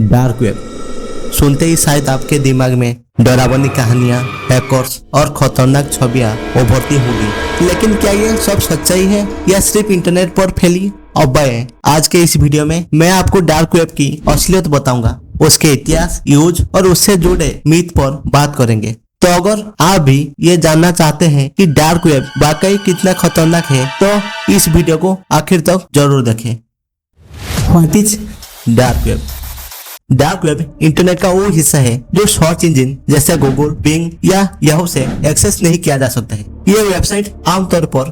Dark web सुनते ही शायद आपके दिमाग में डरावनी कहानियां, हैकर्स और खतरनाक छवियां उभरती होगी। लेकिन क्या ये सब सच्चाई है या सिर्फ इंटरनेट पर फैली अफवाहें हैं? आज के इस वीडियो में मैं आपको डार्क वेब की असलियत बताऊंगा, उसके इतिहास, यूज और उससे जुड़े मिथ पर बात करेंगे। तो अगर आप भी ये जानना चाहते हैं कि डार्क वेब वाकई कितना खतरनाक है, तो इस वीडियो को आखिर तक जरूर देखें। What is dark web? Dark web internet का वो हिस्सा है जो सर्च इंजन जैसे गूगल, बिंग या याहू से एक्सेस नहीं किया जा सकता है। ये वेबसाइट आमतौर पर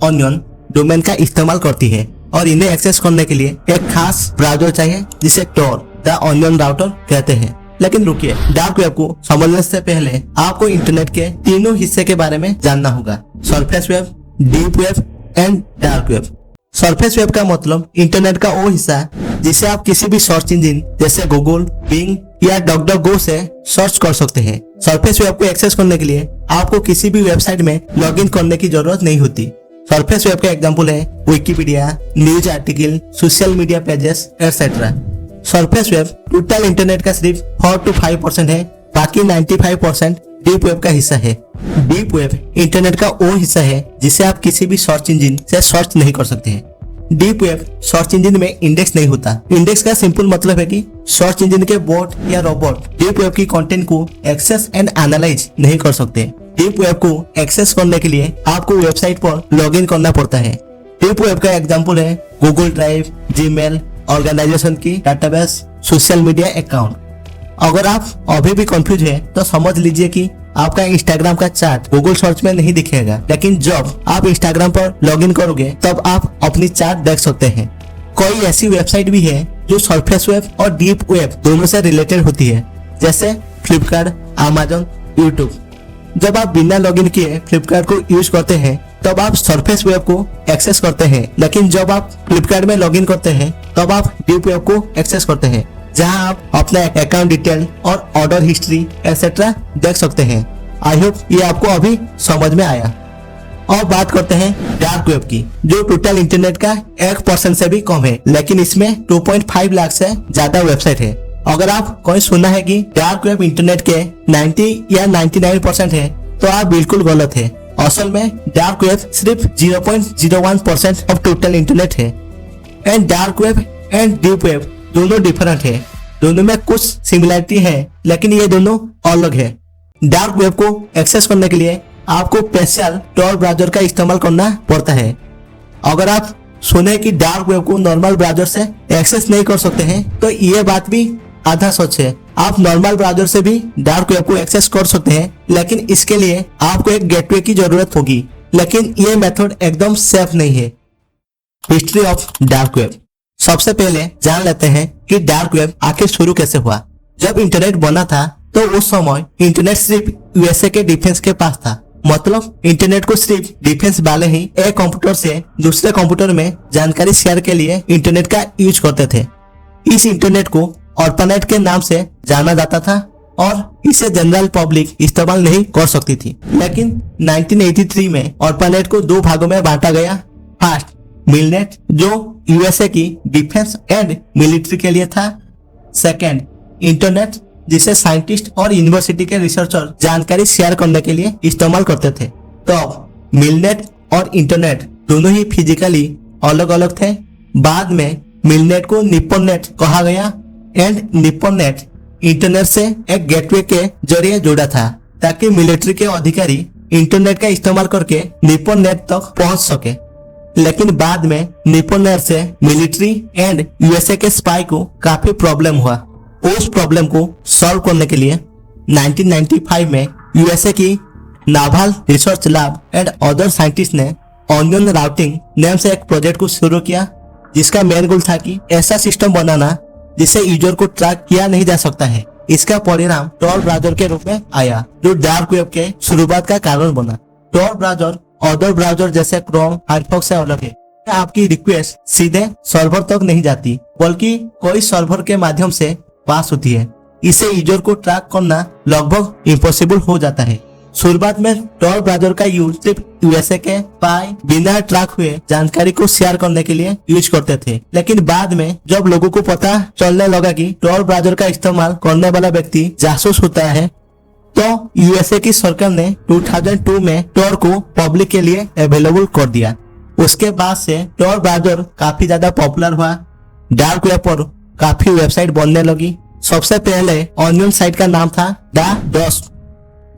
.onion डोमेन का इस्तेमाल करती है और इन्हें एक्सेस करने के लिए एक खास ब्राउजर चाहिए जिसे टॉर द ऑनियन राउटर कहते हैं। लेकिन रुकिए, डार्क वेब को समझने से पहले आपको इंटरनेट के तीनों हिस्से के बारे में जानना होगा: surface web, deep web and dark web. Surface web का मतलब इंटरनेट का वो हिस्सा जिसे आप किसी भी सर्च इंजन जैसे गूगल, बिंग या डॉक्टर से सर्च कर सकते हैं। सरफेस वेब को एक्सेस करने के लिए आपको किसी भी वेबसाइट में लॉगिन करने की जरूरत नहीं होती। सरफेस वेब का एग्जांपल है Wikipedia, news article, social media pages etcetera. Surface web total internet का सिर्फ 4 to 5% है, बाकी 95% डीप वेब का हिस्सा है। डीप वेब इंटरनेट का वो हिस्सा है जिसे आप किसी भी सर्च इंजन से सर्च नहीं कर सकते हैं। डीप वेब सर्च इंजन में इंडेक्स नहीं होता। इंडेक्स का सिंपल मतलब है कि सर्च इंजन के बॉट या रोबोट डीप वेब की कंटेंट को एक्सेस एंड एनालाइज नहीं कर सकते। डीप वेब को एक्सेस करने के लिए आपको वेबसाइट पर लॉगिन करना पड़ता है। डीप वेब का एग्जांपल है गूगल ड्राइव, जीमेल, ऑर्गेनाइजेशन की डाटाबेस, सोशल मीडिया अकाउंट। अगर आप अभी भी कंफ्यूज है तो समझ लीजिए कि आपका इंस्टाग्राम का चार्ट गूगल सर्च में नहीं दिखेगा, लेकिन जब आप इंस्टाग्राम पर लॉगिन करोगे तब आप अपनी चार्ट देख सकते हैं। कोई ऐसी वेबसाइट भी है जो सरफेस वेब और डीप वेब दोनों से रिलेटेड होती है, जैसे फ्लिपकार्ट, अमेज़न, यूट्यूब। जब आप बिना लॉगिन किए फ्लिपकार्ट को यूज करते हैं तब आप सरफेस वेब को एक्सेस करते हैं, लेकिन जब आप फ्लिपकार्ट में लॉगिन करते हैं तब आप डीप वेब को एक्सेस करते हैं, जहां आप अपना अकाउंट डिटेल और ऑर्डर हिस्ट्री एटसेट्रा देख सकते हैं। आई होप ये आपको अभी समझ में आया। और बात करते हैं डार्क वेब की, जो टोटल इंटरनेट का 1% से भी कम है, लेकिन इसमें 2.5 लाख से ज्यादा वेबसाइट है। अगर आप कोई सुना है कि डार्क वेब इंटरनेट के 90 या 99% है, तो आप बिल्कुल गलत है। असल में डार्क वेब सिर्फ 0.01% ऑफ टोटल इंटरनेट है। And dark web and deep web दोनों डिफरेंट है। दोनों में कुछ सिमिलरिटी है, लेकिन ये दोनों अलग है। डार्क वेब को एक्सेस करने के लिए आपको स्पेशल टॉर ब्राउजर का इस्तेमाल करना पड़ता है। अगर आप सुने कि डार्क वेब को नॉर्मल ब्राउजर से एक्सेस नहीं कर सकते हैं, तो ये बात भी आधा सच है। आप नॉर्मल ब्राउजर से भी डार्क वेब को एक्सेस कर सकते हैं, लेकिन इसके लिए आपको एक गेटवे की जरूरत होगी। लेकिन ये मेथड एकदम सेफ नहीं है। History of dark web. सबसे पहले जान लेते हैं कि डार्क वेब आखिर शुरू कैसे हुआ। जब इंटरनेट बना था तो उस समय इंटरनेट सिर्फ यूएसए के डिफेंस के पास था। मतलब इंटरनेट को सिर्फ डिफेंस वाले ही एक कंप्यूटर से दूसरे कंप्यूटर में जानकारी शेयर के लिए इंटरनेट का यूज करते थे। इस इंटरनेट को ऑर्पनेट के नाम से जाना जाता था और इसे जनरल पब्लिक इस्तेमाल नहीं कर सकती थी। लेकिन 1983 में ऑर्पनेट को दो भागों में बांटा गया। फर्स्ट, मिलनेट, जो यूएसए की डिफेंस एंड मिलिट्री के लिए था। सेकेंड, इंटरनेट, जिसे साइंटिस्ट और यूनिवर्सिटी के रिसर्चर जानकारी शेयर करने के लिए इस्तेमाल करते थे। तो मिलनेट और इंटरनेट दोनों ही फिजिकली अलग अलग थे। बाद में मिलनेट को निप्पॉननेट कहा गया एंड निप्पॉननेट इंटरनेट से एक गेटवे के जरिए जुड़ा था, ताकि मिलिट्री के अधिकारी इंटरनेट का इस्तेमाल करके निप्पॉननेट तक पहुंच सके। लेकिन बाद में निप्पॉननेट से मिलिट्री एंड यूएसए के स्पाई को काफी प्रॉब्लम हुआ। उस प्रॉब्लम को सॉल्व करने के लिए 1995 में यूएसए की naval research lab and other scientist ने ऑनियन राउटिंग नाम से एक प्रोजेक्ट को शुरू किया, जिसका मेन गोल था कि ऐसा सिस्टम बनाना जिसे यूजर को ट्रैक किया नहीं जा सकता है। इसका परिणाम टॉर ब्राउजर के रूप में आया, जो डार्क वेब के शुरुआत का कारण बना। टॉर ब्राउजर अदर ब्राउजर जैसे क्रोम, फायरफॉक्स से अलग है। आपकी रिक्वेस्ट सीधे सर्वर तक नहीं जाती, बल्कि कोई सर्वर के माध्यम से पास होती है। इसे यूजर को ट्रैक करना लगभग इम्पॉसिबल हो जाता है। शुरुआत में टॉर ब्राउज़र का यूज सिर्फ यूएसए के पाई बिना ट्रैक हुए जानकारी को शेयर करने के लिए यूज करते थे, लेकिन बाद में जब लोगों को पता चलने लगा कि टॉर ब्राउज़र का इस्तेमाल करने वाला व्यक्ति जासूस होता है, तो यूएसए की सरकार ने 2002 में टॉर को पब्लिक के लिए अवेलेबल कर दिया। उसके बाद से टॉर ब्राउज़र काफी ज्यादा पॉपुलर हुआ। डार्क वेब पर काफी वेबसाइट बनने लगी। सबसे पहले ऑनियन साइट का नाम था द डस्ट।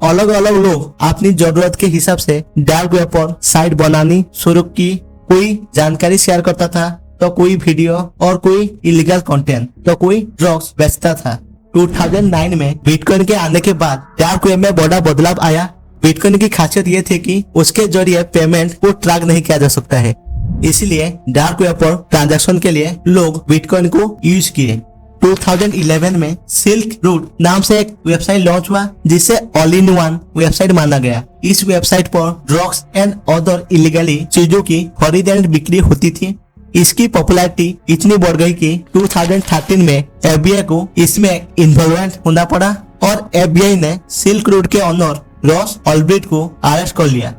अलग अलग लोग अपनी जरूरत के हिसाब से डार्क वेब पर साइट बनानी शुरू की। कोई जानकारी शेयर करता था, तो कोई वीडियो और कोई इलीगल कंटेंट, तो कोई ड्रग्स बेचता था। 2009 में बिटकॉइन के आने के बाद डार्क वेब में बड़ा बदलाव आया। बिटकॉइन की खासियत ये थी कि उसके जरिए पेमेंट को ट्रैक नहीं किया जा सकता है, इसलिए डार्क वेब पर ट्रांजैक्शन के लिए लोग बिटकॉइन को यूज किए। 2011 में सिल्क रूट नाम से एक वेबसाइट लॉन्च हुआ, जिसे ऑल इन वन वेबसाइट माना गया। इस वेबसाइट पर ड्रग्स एंड अदर इलीगली चीजों की खरीद एंड बिक्री होती थी। इसकी पॉपुलैरिटी इतनी बढ़ गई कि 2013 में एफबीआई को इसमें इन्वॉल्वमेंट होना पड़ा और एफबीआई ने सिल्क रूट के ऑनर रॉस ऑल्ब्रिट को अरेस्ट कर लिया।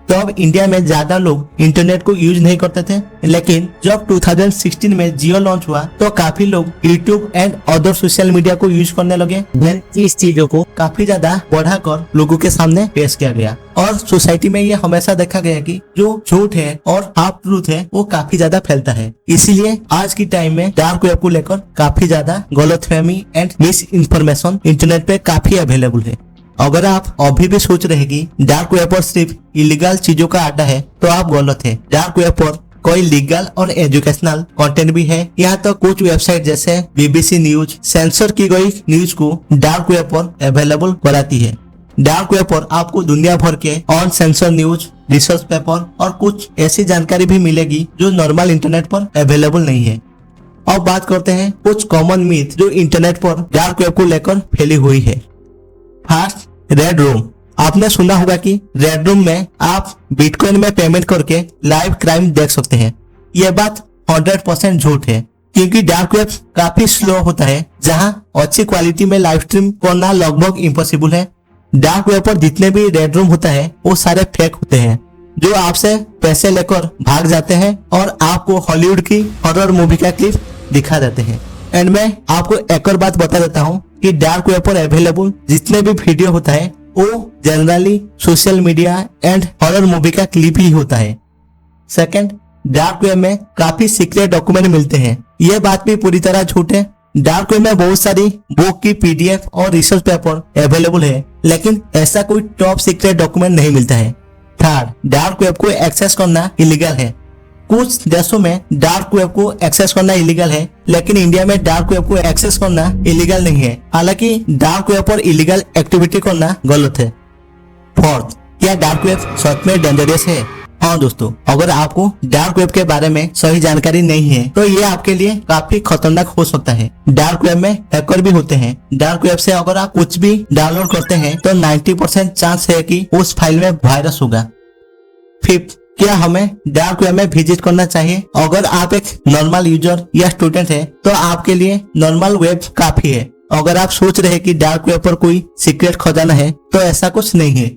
तो अब इंडिया में ज्यादा लोग इंटरनेट को यूज नहीं करते थे, लेकिन जब 2016 में जियो लॉन्च हुआ तो काफी लोग YouTube and other social media को यूज करने लगे। इस चीजों को काफी ज्यादा बढ़ाकर लोगों के सामने पेश किया गया और सोसाइटी में ये हमेशा देखा गया कि जो झूठ है और हाफ ट्रूथ है वो काफी ज्यादा फैलता है। इसीलिए आज की टाइम में डार्क वेब को लेकर काफी ज्यादा गलतफहमी एंड मिस इन्फॉर्मेशन इंटरनेट पे काफी अवेलेबल है। अगर आप अभी भी सोच रहे कि डार्क वेब पर सिर्फ इलीगल चीजों का अड्डा है, तो आप गलत है। डार्क वेब पर कोई लीगल और एजुकेशनल कंटेंट भी है। यहाँ तो कुछ वेबसाइट जैसे बीबीसी न्यूज सेंसर की गई न्यूज को डार्क वेब पर अवेलेबल कराती है। डार्क वेब पर आपको दुनिया भर के अनसेंसर न्यूज, रिसर्च पेपर और कुछ ऐसी जानकारी भी मिलेगी जो नॉर्मल इंटरनेट पर अवेलेबल नहीं है। अब बात करते हैं कुछ कॉमन मिथ जो इंटरनेट पर डार्क वेब को लेकर फैली हुई है। First, red room. आपने सुना होगा कि रेड रूम में आप बिटकॉइन में पेमेंट करके लाइव क्राइम देख सकते हैं। यह बात 100% झूठ है, क्योंकि डार्क वेब काफी स्लो होता है, जहां अच्छी क्वालिटी में लाइव स्ट्रीम करना लगभग इम्पॉसिबल है। डार्क वेब पर जितने भी रेड रूम होता है वो सारे फेक होते हैं, जो आपसे पैसे लेकर भाग जाते हैं और आपको हॉलीवुड की हॉरर मूवी का क्लिप दिखा देते हैं। एंड मैं आपको एक और बात बता देता हूँ कि डार्क वेब पर अवेलेबल जितने भी वीडियो होता है वो generally social media and horror movie का क्लिप ही होता है। सेकंड, डार्क वेब में काफी सीक्रेट डॉक्यूमेंट मिलते हैं। यह बात भी पूरी तरह झूठ है। डार्क वेब में बहुत सारी बुक की पीडीएफ और रिसर्च पेपर अवेलेबल है, लेकिन ऐसा कोई टॉप सीक्रेट डॉक्यूमेंट नहीं मिलता है। थर्ड, डार्क वेब को एक्सेस करना इलीगल है। कुछ देशों में डार्क वेब को एक्सेस करना इलीगल है, लेकिन इंडिया में डार्क वेब को एक्सेस करना इलीगल नहीं है। हालांकि डार्क वेब पर इलीगल एक्टिविटी करना गलत है। फोर्थ, क्या डार्क वेब सच में डेंजरस है? हाँ दोस्तों, अगर आपको डार्क वेब के बारे में सही जानकारी नहीं है तो ये आपके लिए काफी खतरनाक हो सकता है। डार्क वेब में हैकर भी होते हैं। डार्क वेब से अगर आप कुछ भी डाउनलोड करते हैं तो 90% चांस है कि उस फाइल में वायरस होगा। फिफ्थ, क्या हमें डार्क वेब में विजिट करना चाहिए? अगर आप एक नॉर्मल यूजर या स्टूडेंट है तो आपके लिए नॉर्मल वेब काफी है। अगर आप सोच रहे हैं कि डार्क वेब पर कोई सीक्रेट खजाना है तो ऐसा कुछ नहीं है।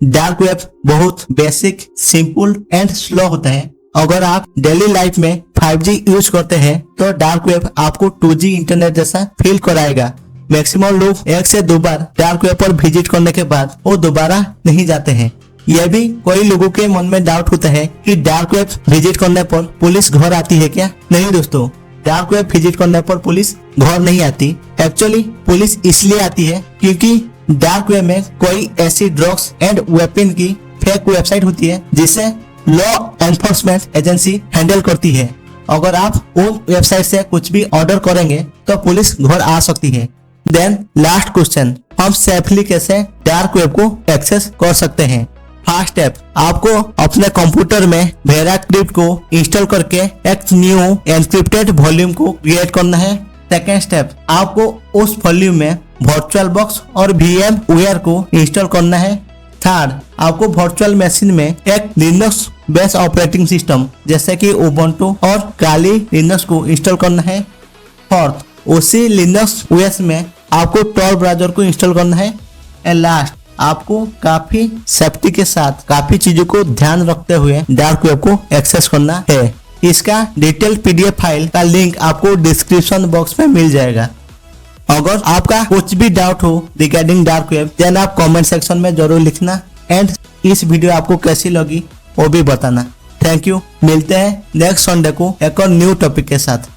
डार्क वेब बहुत बेसिक, सिंपल एंड स्लो होता है। अगर आप डेली लाइफ में 5G यूज करते हैं तो डार्क वेब आपको 2G इंटरनेट जैसा फील कराएगा। मैक्सिमम लोग 1 से 2 बार डार्क वेब पर विजिट करने के बाद वो दोबारा नहीं जाते हैं। यह भी कई लोगों के मन में डाउट होता है कि डार्क वेब विजिट करने पर पुलिस घर आती है क्या? नहीं दोस्तों, डार्क वेब विजिट करने पर पुलिस घर नहीं आती। एक्चुअली पुलिस इसलिए आती है क्योंकि डार्क वेब में कोई ऐसी ड्रग्स एंड वेपन की फेक वेबसाइट होती है जिसे लॉ एनफोर्समेंट एजेंसी हैंडल करती है। अगर आप उन वेबसाइट से कुछ भी ऑर्डर करेंगे तो पुलिस घर आ सकती है। देन लास्ट क्वेश्चन, हम सेफली कैसे डार्क वेब को एक्सेस कर सकते हैं? फर्स्ट स्टेप, आपको अपने कंप्यूटर में वेराक्रिप्ट को इंस्टॉल करके एक न्यू एनक्रिप्टेड वॉल्यूम को क्रिएट करना है। सेकेंड स्टेप, आपको उस वॉल्यूम में वर्चुअल बॉक्स और VMware को इंस्टॉल करना है। थर्ड, आपको वर्चुअल मशीन में एक लिनक्स बेस्ड ऑपरेटिंग सिस्टम जैसे कि उबुंटू और काली लिनक्स को इंस्टॉल करना है। फोर्थ, उसी लिनक्स OS में आपको टॉर ब्राउज़र को इंस्टॉल करना है। एंड लास्ट, आपको काफी सेफ्टी के साथ काफी चीजों को ध्यान रखते हुए डार्क वेब को एक्सेस करना है। इसका डिटेल पीडीएफ फाइल का लिंक आपको डिस्क्रिप्शन बॉक्स में मिल जाएगा। अगर आपका कुछ भी डाउट हो रिगार्डिंग डार्क वेब देन आप कमेंट सेक्शन में जरूर लिखना एंड इस वीडियो आपको कैसी लगी वो भी बताना। Thank you. मिलते हैं नेक्स्ट संडे को एक और न्यू टॉपिक के साथ।